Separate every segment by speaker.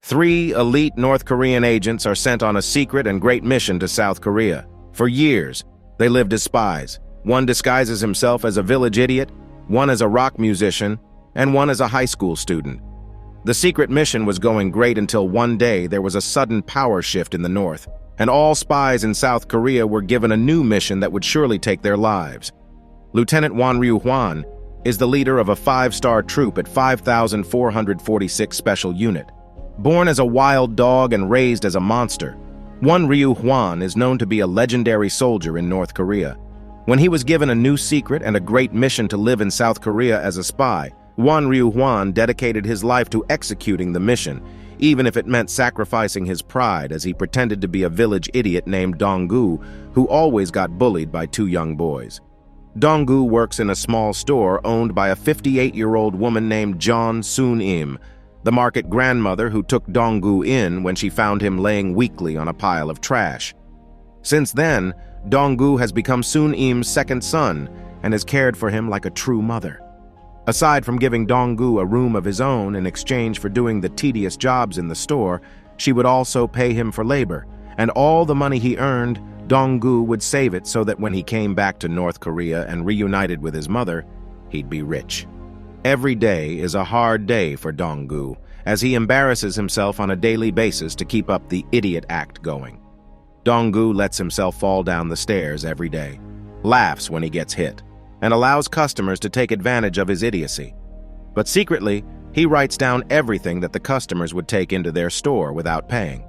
Speaker 1: 3 elite North Korean agents are sent on a secret and great mission to South Korea. For years, they lived as spies. One disguises himself as a village idiot, one as a rock musician, and one as a high school student. The secret mission was going great until one day there was a sudden power shift in the north, and all spies in South Korea were given a new mission that would surely take their lives. Lieutenant Won Ryu-hwan is the leader of a 5-star troop at 5446 Special Unit. Born as a wild dog and raised as a monster, Won Ryu-hwan is known to be a legendary soldier in North Korea. When he was given a new secret and a great mission to live in South Korea as a spy, Won Ryu-hwan dedicated his life to executing the mission, even if it meant sacrificing his pride as he pretended to be a village idiot named Dong-gu, who always got bullied by 2 young boys. Dong-gu works in a small store owned by a 58-year-old woman named Jeon Soon-im, the market grandmother who took Dong-gu in when she found him laying weakly on a pile of trash. Since then, Dong-gu has become Soon-im's second son and has cared for him like a true mother. Aside from giving Dong-gu a room of his own in exchange for doing the tedious jobs in the store, she would also pay him for labor, and all the money he earned, Dong-gu would save it so that when he came back to North Korea and reunited with his mother, he'd be rich. Every day is a hard day for Dong-gu, as he embarrasses himself on a daily basis to keep up the idiot act going. Dong-gu lets himself fall down the stairs every day, laughs when he gets hit, and allows customers to take advantage of his idiocy. But secretly, he writes down everything that the customers would take into their store without paying.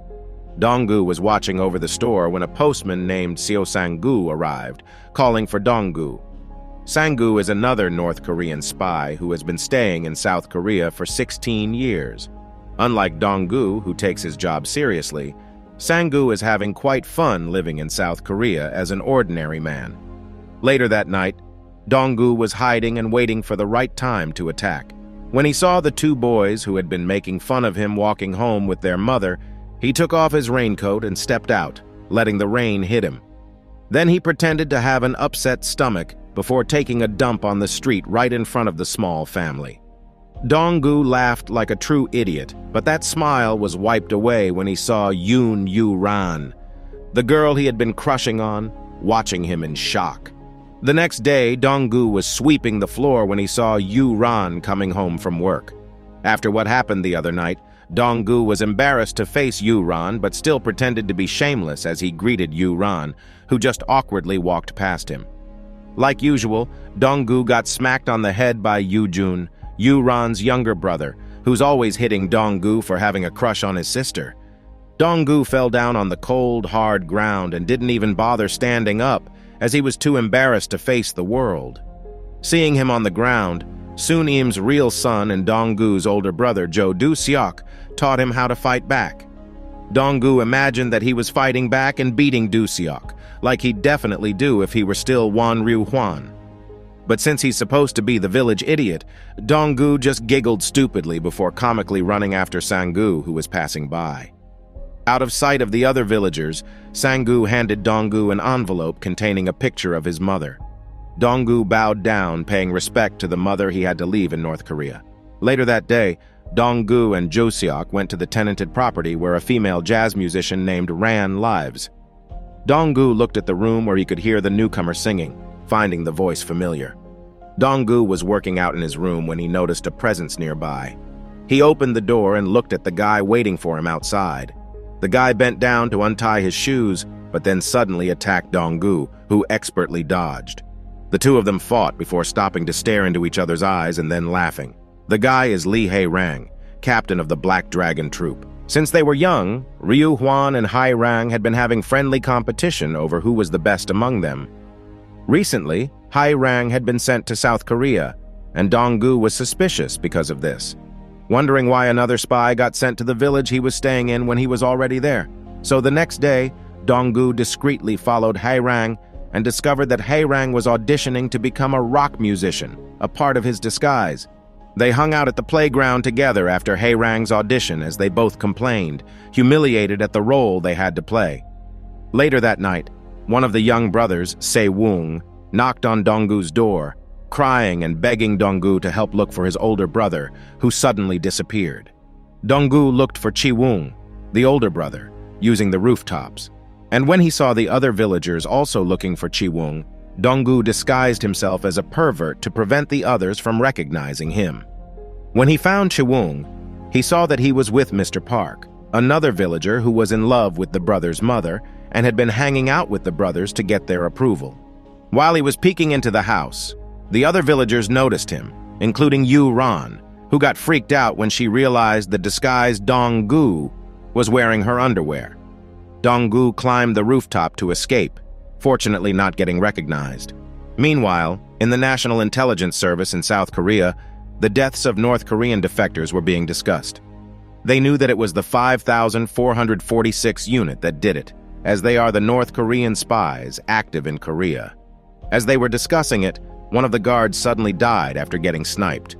Speaker 1: Dong-gu was watching over the store when a postman named Seo Sang-gu arrived, calling for Dong-gu. Sang-gu is another North Korean spy who has been staying in South Korea for 16 years. Unlike Dong-gu, who takes his job seriously, Sang-gu is having quite fun living in South Korea as an ordinary man. Later that night, Dong-gu was hiding and waiting for the right time to attack. When he saw the 2 boys who had been making fun of him walking home with their mother, he took off his raincoat and stepped out, letting the rain hit him. Then he pretended to have an upset stomach before taking a dump on the street right in front of the small family. Dong-gu laughed like a true idiot, but that smile was wiped away when he saw Yoon Yu-ran, the girl he had been crushing on, watching him in shock. The next day, Dong-gu was sweeping the floor when he saw Yu-ran coming home from work. After what happened the other night, Dong-gu was embarrassed to face Yu-ran but still pretended to be shameless as he greeted Yu-ran, who just awkwardly walked past him. Like usual, Dong-gu got smacked on the head by Yu-jun, Yu-ran's younger brother, who's always hitting Dong-gu for having a crush on his sister. Dong-gu fell down on the cold, hard ground and didn't even bother standing up, as he was too embarrassed to face the world. Seeing him on the ground, Soon-im's real son and Dong-gu's older brother, Jo Do-seok, taught him how to fight back. Dong-gu imagined that he was fighting back and beating Do-seok, like he'd definitely do if he were still Won Ryu-hwan. But since he's supposed to be the village idiot, Dong-gu just giggled stupidly before comically running after Sang-gu, who was passing by. Out of sight of the other villagers, Sang-gu handed Dong-gu an envelope containing a picture of his mother. Dong-gu bowed down, paying respect to the mother he had to leave in North Korea. Later that day, Dong-gu and Jo-seok went to the tenanted property where a female jazz musician named Ran lives. Dong-gu looked at the room where he could hear the newcomer singing, finding the voice familiar. Dong-gu was working out in his room when he noticed a presence nearby. He opened the door and looked at the guy waiting for him outside. The guy bent down to untie his shoes, but then suddenly attacked Dong-gu, who expertly dodged. The 2 of them fought before stopping to stare into each other's eyes and then laughing. The guy is Lee Hae-rang, captain of the Black Dragon Troop. Since they were young, Ryu-hwan and Hae-rang had been having friendly competition over who was the best among them. Recently, Hae-rang had been sent to South Korea, and Dong-gu was suspicious because of this, wondering why another spy got sent to the village he was staying in when he was already there. So the next day, Dong-gu discreetly followed Hae-rang and discovered that Hae-rang was auditioning to become a rock musician, a part of his disguise. They hung out at the playground together after Hae-rang's audition as they both complained, humiliated at the role they had to play. Later that night, one of the young brothers, Se-woong, knocked on Dong-gu's door, crying and begging Dong-gu to help look for his older brother, who suddenly disappeared. Donggu looked for Chi-woong, the older brother, using the rooftops. And when he saw the other villagers also looking for Chi-woong, Donggu disguised himself as a pervert to prevent the others from recognizing him. When he found Chi-woong, he saw that he was with Mr. Park, another villager who was in love with the brother's mother and had been hanging out with the brothers to get their approval. While he was peeking into the house, the other villagers noticed him, including Yu Ran, who got freaked out when she realized the disguised Donggu was wearing her underwear. Donggu climbed the rooftop to escape, fortunately not getting recognized. Meanwhile, in the National Intelligence Service in South Korea, the deaths of North Korean defectors were being discussed. They knew that it was the 5,446 unit that did it, as they are the North Korean spies active in Korea. As they were discussing it, one of the guards suddenly died after getting sniped.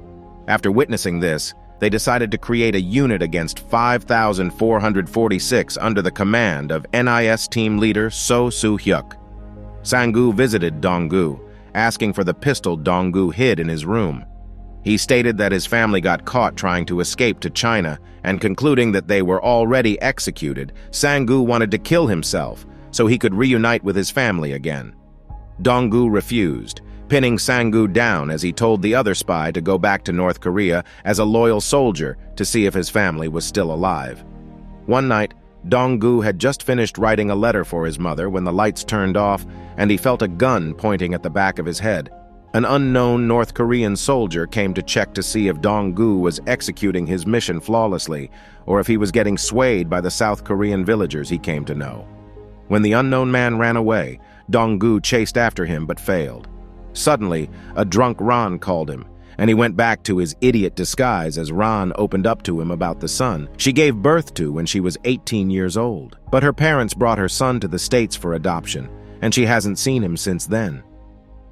Speaker 1: After witnessing this, they decided to create a unit against 5,446 under the command of NIS team leader So Soo-hyuk. Sang-gu visited Donggu, asking for the pistol Donggu hid in his room. He stated that his family got caught trying to escape to China, and concluding that they were already executed, Sang-gu wanted to kill himself so he could reunite with his family again. Donggu refused, pinning Sang-gu down as he told the other spy to go back to North Korea as a loyal soldier to see if his family was still alive. One night, Donggu had just finished writing a letter for his mother when the lights turned off and he felt a gun pointing at the back of his head. An unknown North Korean soldier came to check to see if Donggu was executing his mission flawlessly or if he was getting swayed by the South Korean villagers he came to know. When the unknown man ran away, Donggu chased after him but failed. Suddenly, a drunk Ran called him, and he went back to his idiot disguise as Ran opened up to him about the son she gave birth to when she was 18 years old. But her parents brought her son to the States for adoption, and she hasn't seen him since then.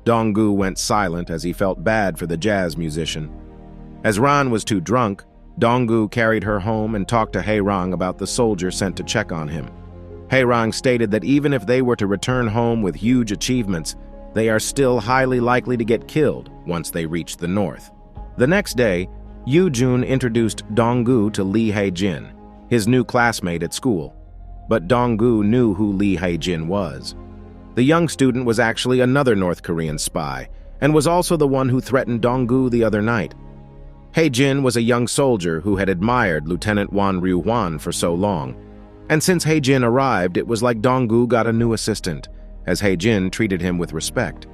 Speaker 1: Donggu went silent as he felt bad for the jazz musician. As Ran was too drunk, Donggu carried her home and talked to Hae-rang about the soldier sent to check on him. Hae-rang stated that even if they were to return home with huge achievements, they are still highly likely to get killed once they reach the north. The next day, Yoo-jun introduced Donggu to Lee Hae-jin, his new classmate at school. But Donggu knew who Lee Hae-jin was. The young student was actually another North Korean spy, and was also the one who threatened Donggu the other night. Hae-jin was a young soldier who had admired Lieutenant Wan Ryu-hwan for so long, and since Hae-jin arrived, it was like Donggu got a new assistant, as Hae-jin treated him with respect.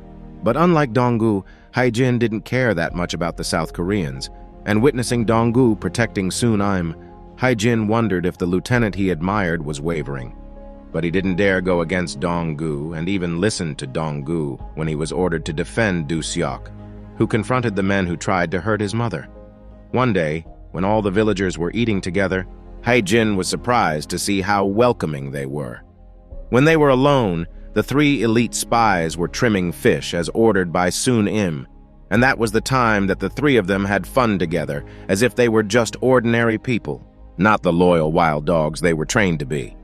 Speaker 1: But unlike Donggu, Hae-jin didn't care that much about the South Koreans, and witnessing Donggu protecting Sun-im, Hae-jin wondered if the lieutenant he admired was wavering. But he didn't dare go against Donggu and even listen to Donggu when he was ordered to defend Du-seok, who confronted the men who tried to hurt his mother. One day, when all the villagers were eating together, Hae-jin was surprised to see how welcoming they were. When they were alone, the three elite spies were trimming fish as ordered by Sun-im, and that was the time that the three of them had fun together, as if they were just ordinary people, not the loyal wild dogs they were trained to be.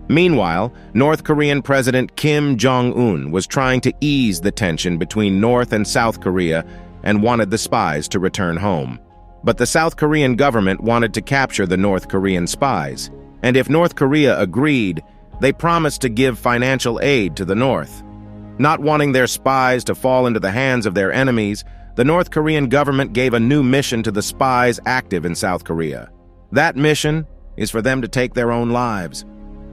Speaker 1: Meanwhile, North Korean President Kim Jong-un was trying to ease the tension between North and South Korea and wanted the spies to return home. But the South Korean government wanted to capture the North Korean spies, and if North Korea agreed, they promised to give financial aid to the North. Not wanting their spies to fall into the hands of their enemies, the North Korean government gave a new mission to the spies active in South Korea. That mission is for them to take their own lives.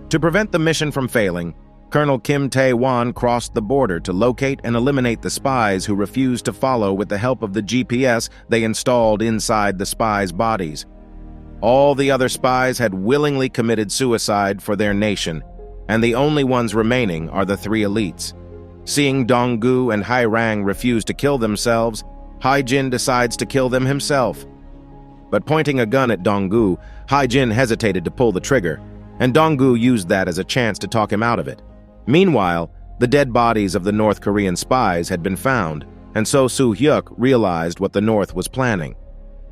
Speaker 1: To prevent the mission from failing, Colonel Kim Tae-won crossed the border to locate and eliminate the spies who refused to follow with the help of the GPS they installed inside the spies' bodies. All the other spies had willingly committed suicide for their nation, and the only ones remaining are the three elites. Seeing Donggu and Hae-rang refuse to kill themselves, Hae-jin decides to kill them himself. But pointing a gun at Donggu, Hae-jin hesitated to pull the trigger, and Donggu used that as a chance to talk him out of it. Meanwhile, the dead bodies of the North Korean spies had been found, and So Soo-hyuk realized what the North was planning.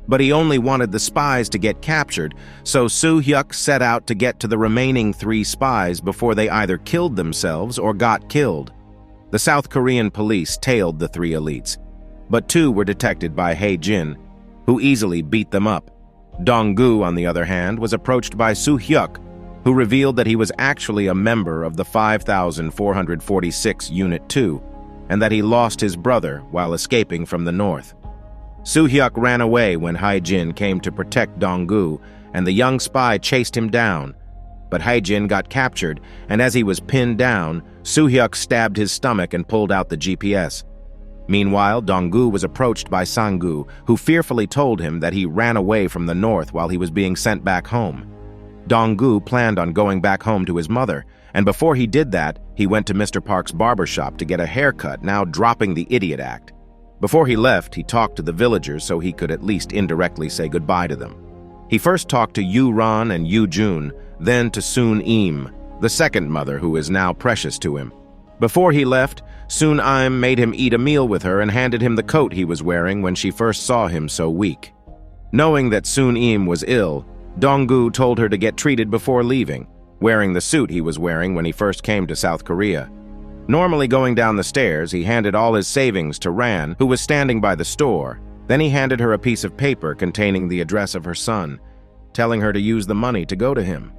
Speaker 1: But he only wanted the spies to get captured, so Soo-hyuk set out to get to the remaining three spies before they either killed themselves or got killed. The South Korean police tailed the three elites, but two were detected by Hae-jin, who easily beat them up. Dong-gu, on the other hand, was approached by Soo-hyuk, who revealed that he was actually a member of the 5446 Unit 2, and that he lost his brother while escaping from the north. Soo-hyuk ran away when Hae-jin came to protect Dong-gu, and the young spy chased him down. But Hae-jin got captured, and as he was pinned down, Soo-hyuk stabbed his stomach and pulled out the GPS. Meanwhile, Dong-gu was approached by Sang-gu, who fearfully told him that he ran away from the north while he was being sent back home. Dong-gu planned on going back home to his mother, and before he did that, he went to Mr. Park's barbershop to get a haircut, now dropping the idiot act. Before he left, he talked to the villagers so he could at least indirectly say goodbye to them. He first talked to Yu-ran and Yu-jun, then to Soon-im, the second mother who is now precious to him. Before he left, Soon-im made him eat a meal with her and handed him the coat he was wearing when she first saw him so weak. Knowing that Soon-im was ill, Dong-gu told her to get treated before leaving, wearing the suit he was wearing when he first came to South Korea. Normally going down the stairs, he handed all his savings to Ran, who was standing by the store. Then he handed her a piece of paper containing the address of her son, telling her to use the money to go to him.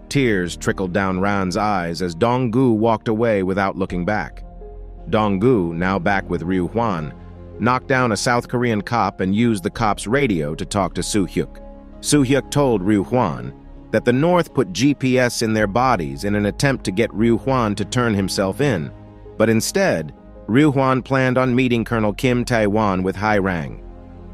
Speaker 1: Tears trickled down Ran's eyes as Dong-gu walked away without looking back. Dong-gu, now back with Ryu-hwan, knocked down a South Korean cop and used the cop's radio to talk to Soo-hyuk. Soo-hyuk told Ryu-hwan that the North put GPS in their bodies in an attempt to get Ryu-hwan to turn himself in, but instead, Ryu-hwan planned on meeting Colonel Kim Tae-won with Hae-rang.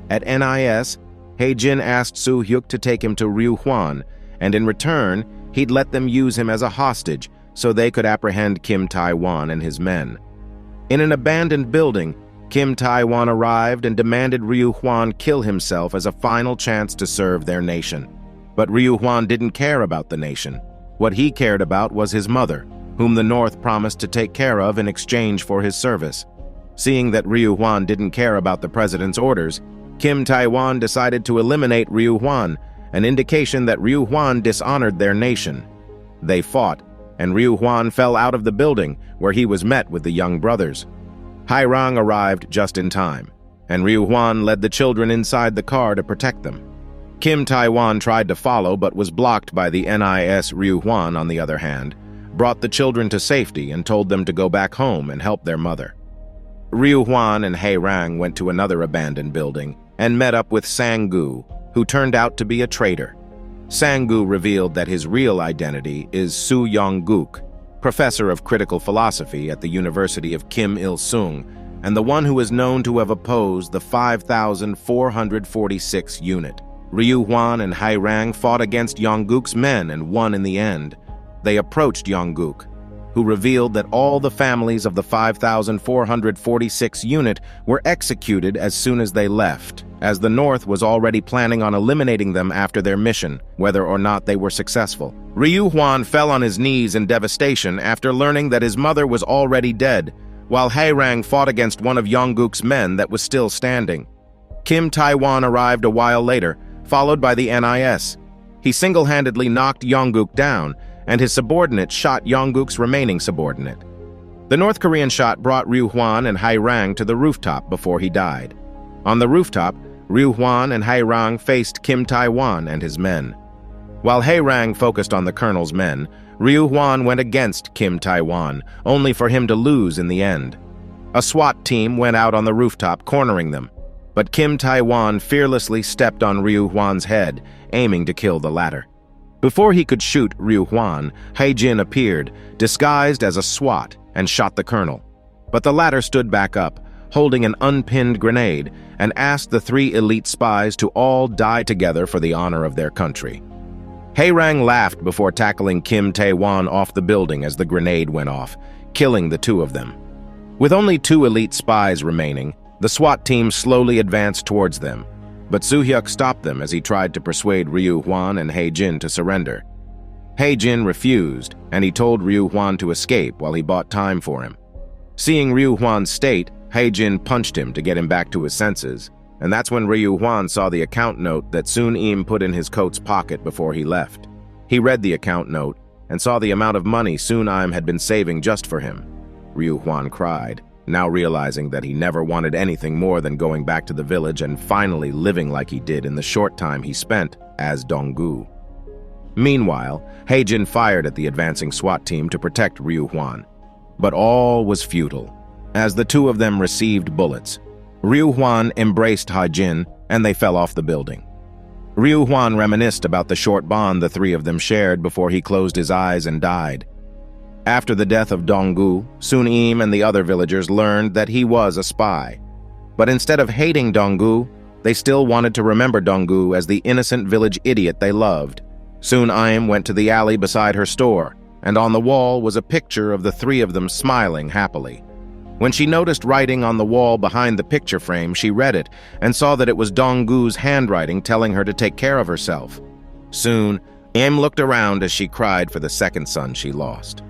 Speaker 1: At NIS, Hae-jin asked Soo-hyuk to take him to Ryu-hwan, and in return, he'd let them use him as a hostage so they could apprehend Kim Tae-won and his men. In an abandoned building, Kim Tae-won arrived and demanded Ryu-hwan kill himself as a final chance to serve their nation. But Ryu-hwan didn't care about the nation. What he cared about was his mother, whom the North promised to take care of in exchange for his service. Seeing that Ryu-hwan didn't care about the president's orders, Kim Tae-won decided to eliminate Ryu-hwan, an indication that Ryu-hwan dishonored their nation. They fought, and Ryu-hwan fell out of the building, where he was met with the young brothers. Hae-rang arrived just in time, and Ryu-hwan led the children inside the car to protect them. Kim Tae-won tried to follow but was blocked by the NIS. Ryu-hwan, on the other hand, brought the children to safety and told them to go back home and help their mother. Ryu-hwan and Hae-rang went to another abandoned building and met up with Sang-gu, who turned out to be a traitor. Sang-gu revealed that his real identity is Soo Yong-guk, professor of critical philosophy at the University of Kim Il-sung, and the one who is known to have opposed the 5446 unit. Ryu-hwan and Hae-rang fought against Yong-guk's men and won in the end. They approached Yong-guk, who revealed that all the families of the 5446 unit were executed as soon as they left, as the North was already planning on eliminating them after their mission, whether or not they were successful. Ryu-hwan fell on his knees in devastation after learning that his mother was already dead, while Hae-rang fought against one of Yong-guk's men that was still standing. Kim Tae-won arrived a while later, followed by the NIS. He single-handedly knocked Yong-guk down, and his subordinate shot Yong-guk's remaining subordinate. The North Korean shot brought Ryu-hwan and Hae-rang to the rooftop before he died. On the rooftop, Ryu-hwan and Hae-rang faced Kim Tae-won and his men. While Hae-rang focused on the colonel's men, Ryu-hwan went against Kim Tae-won, only for him to lose in the end. A SWAT team went out on the rooftop, cornering them, but Kim Tae-won fearlessly stepped on Ryu-hwan's head, aiming to kill the latter. Before he could shoot Ryu-hwan, Hae-jin appeared, disguised as a SWAT, and shot the colonel. But the latter stood back up, holding an unpinned grenade, and asked the 3 elite spies to all die together for the honor of their country. Hae-rang laughed before tackling Kim Tae-won off the building as the grenade went off, killing the 2 of them. With only 2 elite spies remaining, the SWAT team slowly advanced towards them, but Soo-hyuk stopped them as he tried to persuade Ryu-hwan and Hae-jin to surrender. Hae-jin refused, and he told Ryu-hwan to escape while he bought time for him. Seeing Ryu-hwan's state, Hae-jin punched him to get him back to his senses, and that's when Ryu-hwan saw the account note that Soon-im put in his coat's pocket before he left. He read the account note and saw the amount of money Soon-im had been saving just for him. Ryu-hwan cried, now realizing that he never wanted anything more than going back to the village and finally living like he did in the short time he spent as Donggu. Meanwhile, Heijin fired at the advancing SWAT team to protect Ryu Huan. But all was futile. As the two of them received bullets, Ryu Huan embraced Heijin and they fell off the building. Ryu Huan reminisced about the short bond the three of them shared before he closed his eyes and died. After the death of Donggu, Sun-im and the other villagers learned that he was a spy. But instead of hating Donggu, they still wanted to remember Donggu as the innocent village idiot they loved. Sun-im went to the alley beside her store, and on the wall was a picture of the three of them smiling happily. When she noticed writing on the wall behind the picture frame, she read it and saw that it was Donggu's handwriting telling her to take care of herself. Soon, Im looked around as she cried for the second son she lost.